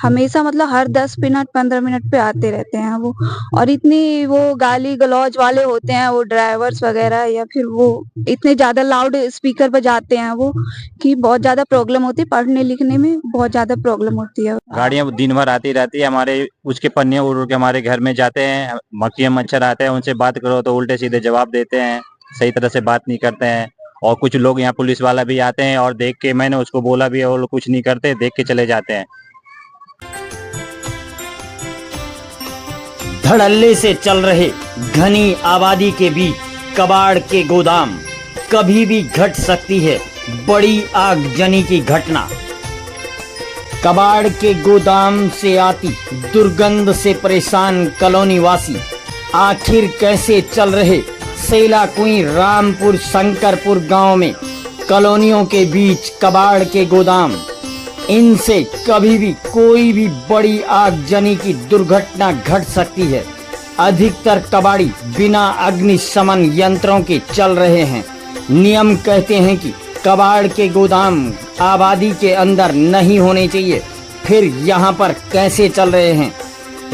हमेशा मतलब हर 10 minute 15 minute पे आते रहते हैं वो। और इतनी वो गाली गलौज वाले होते हैं वो ड्राइवर्स वगैरह, या फिर वो इतने ज्यादा लाउड स्पीकर बजाते हैं वो कि बहुत ज्यादा प्रॉब्लम होती है, पढ़ने लिखने में बहुत ज्यादा प्रॉब्लम होती है। गाड़ियां दिन भर आती रहती है, हमारे उसके पन्ने उड़ उड़ के हमारे घर में जाते हैं। मक्खियां मच्छर आते हैं, उनसे बात करो तो उल्टे सीधे जवाब देते हैं, सही तरह से बात नहीं करते हैं। और कुछ लोग यहाँ पुलिस वाला भी आते हैं और देख के, मैंने उसको बोला भी है, वो लोग कुछ नहीं करते, देख के चले जाते हैं। धड़ल्ले से चल रहे घनी आबादी के बीच कबाड़ के गोदाम, कभी भी घट सकती है बड़ी आगजनी की घटना। कबाड़ के गोदाम से आती दुर्गंध से परेशान कॉलोनी वासी आखिर कैसे चल रहे सेला कुई रामपुर शंकरपुर गांव में कॉलोनियों के बीच कबाड़ के गोदाम, इनसे कभी भी कोई भी बड़ी आगजनी की दुर्घटना घट सकती है। अधिकतर कबाड़ी बिना अग्निशमन यंत्रों के चल रहे हैं। नियम कहते हैं कि कबाड़ के गोदाम आबादी के अंदर नहीं होने चाहिए, फिर यहाँ पर कैसे चल रहे हैं।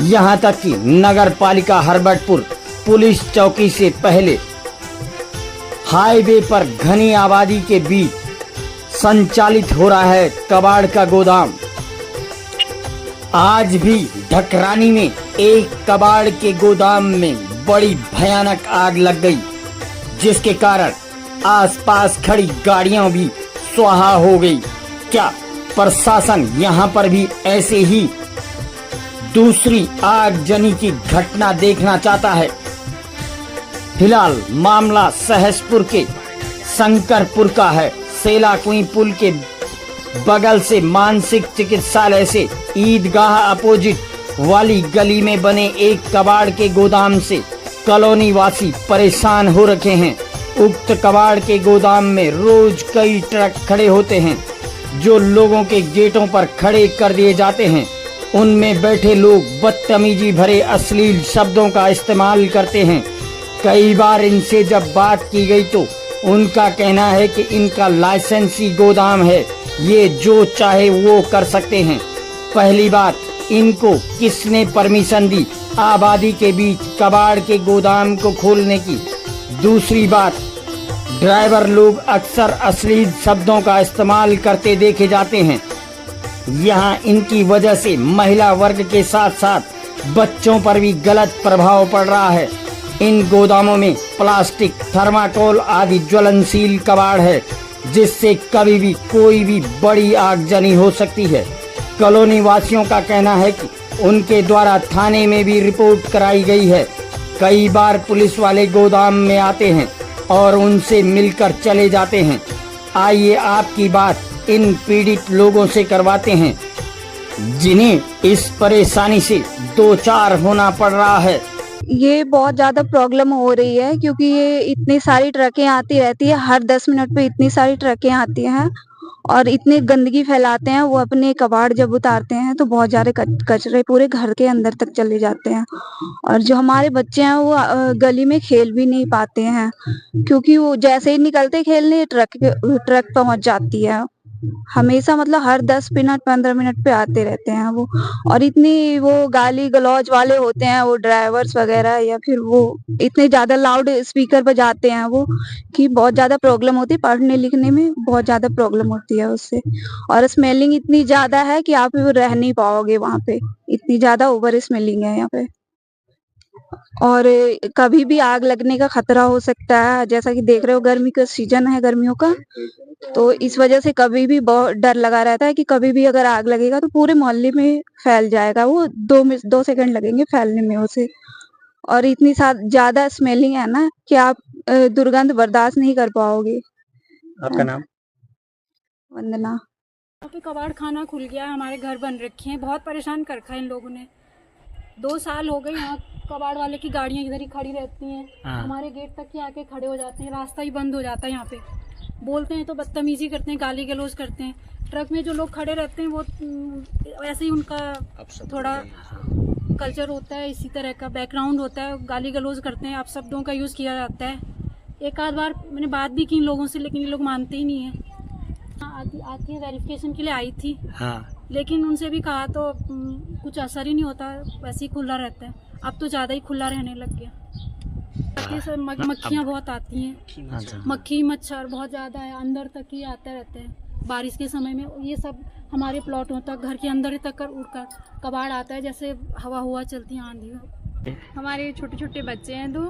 यहाँ तक कि नगर पालिका हरबटपुर पुलिस चौकी से पहले हाईवे पर घनी आबादी के बीच संचालित हो रहा है कबाड़ का गोदाम। आज भी ढकरानी में एक कबाड़ के गोदाम में बड़ी भयानक आग लग गई, जिसके कारण आसपास खड़ी गाड़ियां भी स्वाहा हो गई। क्या प्रशासन यहां पर भी ऐसे ही दूसरी आगजनी की घटना देखना चाहता है? फिलहाल मामला सहसपुर के शंकरपुर का है। सेला कुई पुल के बगल से मानसिक चिकित्सालय से ईदगाह अपोजिट वाली गली में बने एक कबाड़ के गोदाम से कॉलोनी वासी परेशान हो रखे हैं। उक्त कबाड़ के गोदाम में रोज कई ट्रक खड़े होते हैं, जो लोगों के गेटों पर खड़े कर दिए जाते हैं। उनमें बैठे लोग बदतमीजी भरे अश्लील शब्दों का इस्तेमाल करते हैं। कई बार इनसे जब बात की गई तो उनका कहना है कि इनका लाइसेंसी गोदाम है, ये जो चाहे वो कर सकते हैं। पहली बात, इनको किसने परमिशन दी आबादी के बीच कबाड़ के गोदाम को खोलने की? दूसरी बात, ड्राइवर लोग अक्सर अश्लील शब्दों का इस्तेमाल करते देखे जाते हैं। यहाँ इनकी वजह से महिला वर्ग के साथ साथ बच्चों पर भी गलत प्रभाव पड़ रहा है। इन गोदामों में प्लास्टिक, थर्माकोल आदि ज्वलनशील कबाड़ है, जिससे कभी भी कोई भी बड़ी आगजनी हो सकती है। कॉलोनी वासियों का कहना है कि उनके द्वारा थाने में भी रिपोर्ट कराई गई है। कई बार पुलिस वाले गोदाम में आते हैं और उनसे मिलकर चले जाते हैं। आइए आपकी बात इन पीड़ित लोगों से करवाते हैं, जिन्हें इस परेशानी से दो चार होना पड़ रहा है। ये बहुत ज्यादा प्रॉब्लम हो रही है, क्योंकि ये इतनी सारी ट्रकें आती रहती है, हर 10 मिनट पे इतनी सारी ट्रकें आती हैं और इतनी गंदगी फैलाते हैं। वो अपने कबाड़ जब उतारते हैं तो बहुत ज्यादा कचरे पूरे घर के अंदर तक चले जाते हैं। और जो हमारे बच्चे हैं वो गली में खेल भी नहीं पाते हैं, क्योंकि वो जैसे ही निकलते खेलने ट्रक पहुंच जाती है। हमेशा मतलब हर 10 मिनट 15 मिनट पे आते रहते हैं वो। और इतनी वो गाली गलौज वाले होते हैं वो ड्राइवर्स वगैरह, या फिर वो इतने ज्यादा लाउड स्पीकर बजाते हैं वो कि बहुत ज्यादा प्रॉब्लम होती है, पढ़ने लिखने में बहुत ज्यादा प्रॉब्लम होती है उससे। और स्मेलिंग इतनी ज्यादा है कि आप रह नहीं पाओगे वहां पे, इतनी ज्यादा ओवर स्मेलिंग है यहाँ पे। और कभी भी आग लगने का खतरा हो सकता है, जैसा कि देख रहे हो गर्मी का सीजन है, गर्मियों का, तो इस वजह से कभी भी बहुत डर लगा रहता है कि कभी भी अगर आग लगेगा तो पूरे मोहल्ले में फैल जाएगा। वो 2 सेकंड लगेंगे फैलने में उसे। और इतनी ज्यादा स्मेलिंग है ना कि आप दुर्गंध बर्दाश्त नहीं कर पाओगे। आपका नाम? वंदना। यहाँ पे कबाड़ खाना खुल गया है, हमारे घर बन रखे हैं, बहुत परेशान कर रखा है इन लोगों ने। 2 साल हो गए यहाँ कबाड़ वाले की गाड़ियाँ इधर ही खड़ी रहती हैं, हमारे गेट तक ही आके खड़े हो जाते हैं, रास्ता ही बंद हो जाता है। यहाँ पे बोलते हैं तो बदतमीजी करते हैं, गाली गलौज करते हैं। ट्रक में जो लोग खड़े रहते हैं वो ऐसे ही उनका थोड़ा कल्चर होता है, इसी तरह का बैकग्राउंड होता है, गाली गलौज करते हैं, आप शब्दों का यूज़ किया जाता है। एक आध बार मैंने बात भी की इन लोगों से, लेकिन ये लोग मानते ही नहीं है। आती है वेरिफिकेशन के लिए आई थी, लेकिन उनसे भी कहा तो कुछ असर ही नहीं होता, वैसे ही खुला रहता है। अब तो ज़्यादा ही खुला रहने लग गया। सर मक्खियाँ बहुत आती हैं, मक्खी मच्छर बहुत ज़्यादा है, अंदर तक ही आते रहते हैं। बारिश के समय में ये सब हमारे प्लॉटों तक, घर के अंदर तक उड़कर कबाड़ आता है, जैसे हवा हुआ चलती है, आंधी। हमारे छोटे छोटे बच्चे हैं दो,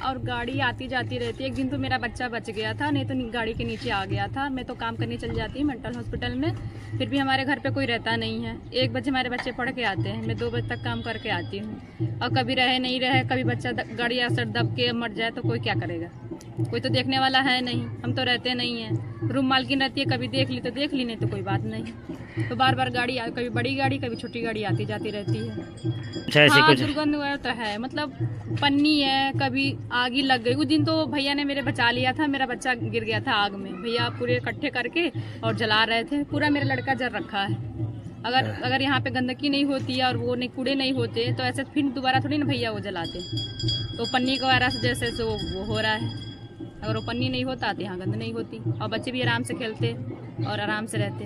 और गाड़ी आती जाती रहती है। एक दिन तो मेरा बच्चा बच गया था, नहीं तो गाड़ी के नीचे आ गया था। मैं तो काम करने चल जाती हूँ मेंटल हॉस्पिटल में, फिर भी हमारे घर पे कोई रहता नहीं है। 1 बजे हमारे बच्चे पढ़ के आते हैं, मैं 2 बजे तक काम करके आती हूँ। और कभी रहे नहीं रहे, कभी बच्चा गाड़ी या सर दब के मर जाए तो कोई क्या करेगा? कोई तो देखने वाला है नहीं, हम तो रहते नहीं हैं। रूम मालकिन रहती है, कभी देख ली तो देख ली, नहीं तो कोई बात नहीं। तो बार बार गाड़ी, कभी बड़ी गाड़ी कभी छोटी गाड़ी आती जाती रहती है। हाँ, दुर्गंध वगैरह तो है, मतलब पन्नी है, कभी आग ही लग गई। उस दिन तो भैया ने मेरे बचा लिया था, मेरा बच्चा गिर गया था आग में। भैया पूरे इकट्ठे करके और जला रहे थे, पूरा मेरा लड़का जल रखा है। अगर यहाँ पे गंदगी नहीं होती है और वो नहीं, कूड़े नहीं होते, तो ऐसे फिर दोबारा थोड़ी ना भैया वो जलाते। तो पन्नी वगैरह से जैसे से वो हो रहा है। अगर वो पन्नी नहीं होता तो यहाँ गंद नहीं होती, और बच्चे भी आराम से खेलते और आराम से रहते।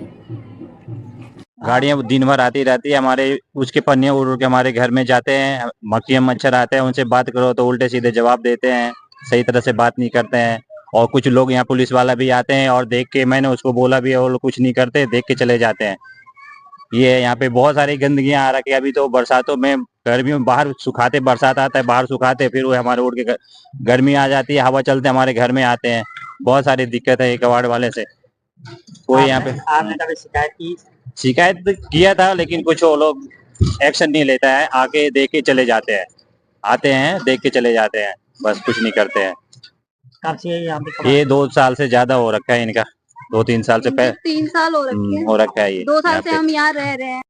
गाड़ियां दिन भर आती रहती है, हमारे उसके पन्ने उड़ उड़ के हमारे घर में जाते हैं। मक्खियाँ मच्छर आते हैं, उनसे बात करो तो उल्टे सीधे जवाब देते हैं, सही तरह से बात नहीं करते हैं। और कुछ लोग यहाँ पुलिस वाला भी आते हैं और देख के, मैंने उसको बोला भी है, वो लोग कुछ नहीं करते, देख के चले जाते हैं। ये यहाँ पे बहुत सारी गंदगियां आ रखी है। अभी तो बरसातों में, गर्मियों में बाहर सुखाते, बरसात आता है बाहर सुखाते, फिर वो हमारे उड़ के गर्मी आ जाती है, हवा चलते हमारे घर में आते हैं। बहुत सारी दिक्कत है ये कबाड़ वाले से। कोई यहाँ पे आपने कभी शिकायत की? शिकायत किया था, लेकिन कुछ वो लोग एक्शन नहीं लेता है, आके देख के चले जाते हैं, आते हैं देख के चले जाते हैं, बस कुछ नहीं करते हैं। कब से यहाँ पे ये 2 साल से ज्यादा हो रखा है इनका, 2-3 साल से 3 साल हो रखे हैं, हो रखा है ये। 2 साल यहाँ से पे हम यहाँ रह रहे हैं।